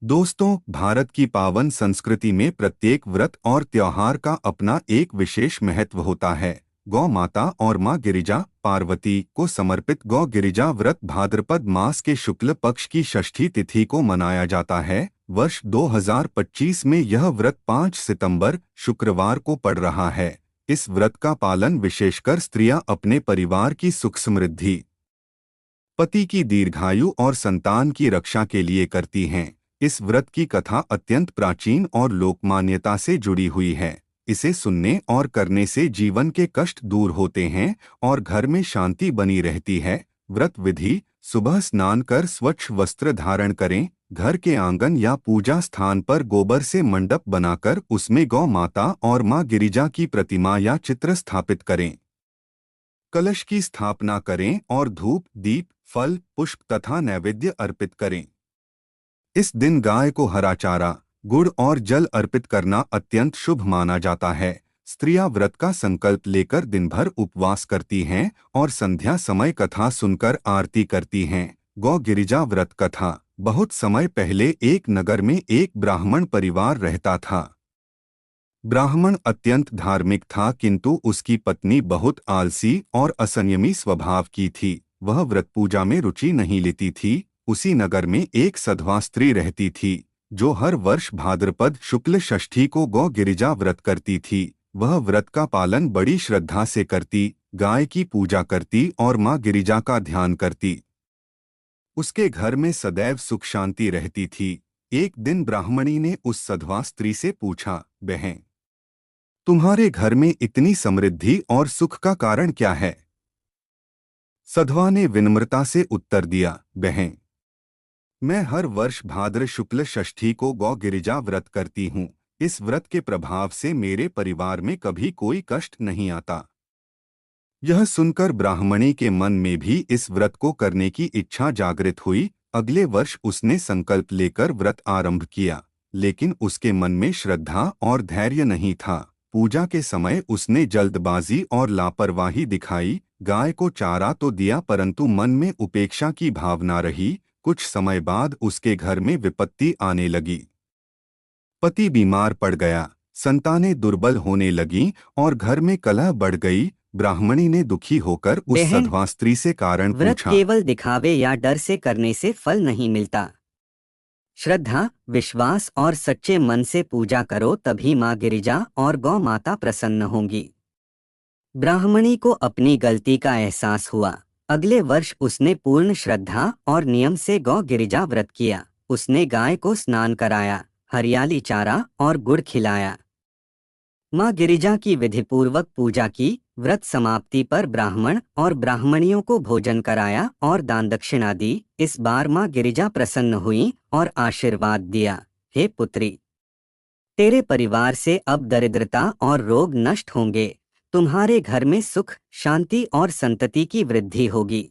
दोस्तों, भारत की पावन संस्कृति में प्रत्येक व्रत और त्योहार का अपना एक विशेष महत्व होता है। गौ माता और माँ गिरिजा पार्वती को समर्पित गौ गिरिजा व्रत भाद्रपद मास के शुक्ल पक्ष की षष्ठी तिथि को मनाया जाता है। वर्ष 2025 में यह व्रत 5 सितंबर शुक्रवार को पड़ रहा है। इस व्रत का पालन विशेषकर स्त्रियां अपने परिवार की सुख समृद्धि, पति की दीर्घायु और संतान की रक्षा के लिए करती हैं। इस व्रत की कथा अत्यंत प्राचीन और लोकमान्यता से जुड़ी हुई है। इसे सुनने और करने से जीवन के कष्ट दूर होते हैं और घर में शांति बनी रहती है। व्रत विधि: सुबह स्नान कर स्वच्छ वस्त्र धारण करें। घर के आंगन या पूजा स्थान पर गोबर से मंडप बनाकर उसमें गौ माता और माँ गिरिजा की प्रतिमा या चित्र स्थापित करें। कलश की स्थापना करें और धूप, दीप, फल, पुष्प तथा नैवेद्य अर्पित करें। इस दिन गाय को हरा चारा, गुड़ और जल अर्पित करना अत्यंत शुभ माना जाता है। स्त्रियां व्रत का संकल्प लेकर दिन भर उपवास करती हैं और संध्या समय कथा सुनकर आरती करती हैं। गौ गिरिजा व्रत कथा: बहुत समय पहले एक नगर में एक ब्राह्मण परिवार रहता था। ब्राह्मण अत्यंत धार्मिक था, किंतु उसकी पत्नी बहुत आलसी और असंयमी स्वभाव की थी। वह व्रत पूजा में रुचि नहीं लेती थी। उसी नगर में एक सधवा स्त्री रहती थी जो हर वर्ष भाद्रपद शुक्ल षष्ठी को गौ गिरिजा व्रत करती थी। वह व्रत का पालन बड़ी श्रद्धा से करती, गाय की पूजा करती और माँ गिरिजा का ध्यान करती। उसके घर में सदैव सुख शांति रहती थी। एक दिन ब्राह्मणी ने उस सधवा स्त्री से पूछा, बहन, तुम्हारे घर में इतनी समृद्धि और सुख का कारण क्या है? सधवा ने विनम्रता से उत्तर दिया, बहन, मैं हर वर्ष भाद्र शुक्ल षष्ठी को गौ गिरिजा व्रत करती हूँ। इस व्रत के प्रभाव से मेरे परिवार में कभी कोई कष्ट नहीं आता। यह सुनकर ब्राह्मणी के मन में भी इस व्रत को करने की इच्छा जागृत हुई। अगले वर्ष उसने संकल्प लेकर व्रत आरंभ किया, लेकिन उसके मन में श्रद्धा और धैर्य नहीं था। पूजा के समय उसने जल्दबाजी और लापरवाही दिखाई। गाय को चारा तो दिया, परंतु मन में उपेक्षा की भावना रही। कुछ समय बाद उसके घर में विपत्ति आने लगी। पति बीमार पड़ गया, संतानें दुर्बल होने लगीं और घर में कलह बढ़ गई। ब्राह्मणी ने दुखी होकर उस सधवा स्त्री से कारण व्रत पूछा। केवल दिखावे या डर से करने से फल नहीं मिलता। श्रद्धा, विश्वास और सच्चे मन से पूजा करो, तभी माँ गिरिजा और गौ माता प्रसन्न होंगी। ब्राह्मणी को अपनी गलती का एहसास हुआ। अगले वर्ष उसने पूर्ण श्रद्धा और नियम से गौ गिरिजा व्रत किया। उसने गाय को स्नान कराया, हरियाली चारा और गुड़ खिलाया। माँ गिरिजा की विधिपूर्वक पूजा की। व्रत समाप्ति पर ब्राह्मण और ब्राह्मणियों को भोजन कराया और दान दक्षिणा दी। इस बार माँ गिरिजा प्रसन्न हुई और आशीर्वाद दिया, हे पुत्री, तेरे परिवार से अब दरिद्रता और रोग नष्ट होंगे। तुम्हारे घर में सुख, शांति और संतति की वृद्धि होगी।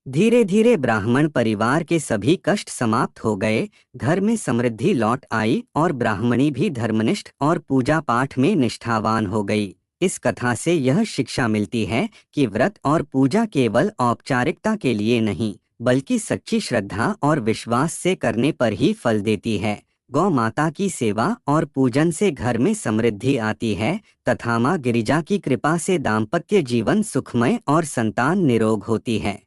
धीरे धीरे ब्राह्मण परिवार के सभी कष्ट समाप्त हो गए। घर में समृद्धि लौट आई और ब्राह्मणी भी धर्मनिष्ठ और पूजा पाठ में निष्ठावान हो गई। इस कथा से यह शिक्षा मिलती है कि व्रत और पूजा केवल औपचारिकता के लिए नहीं, बल्कि सच्ची श्रद्धा और विश्वास से करने पर ही फल देती है। गौ माता की सेवा और पूजन से घर में समृद्धि आती है तथा माँ गिरिजा की कृपा से दाम्पत्य जीवन सुखमय और संतान निरोग होती है।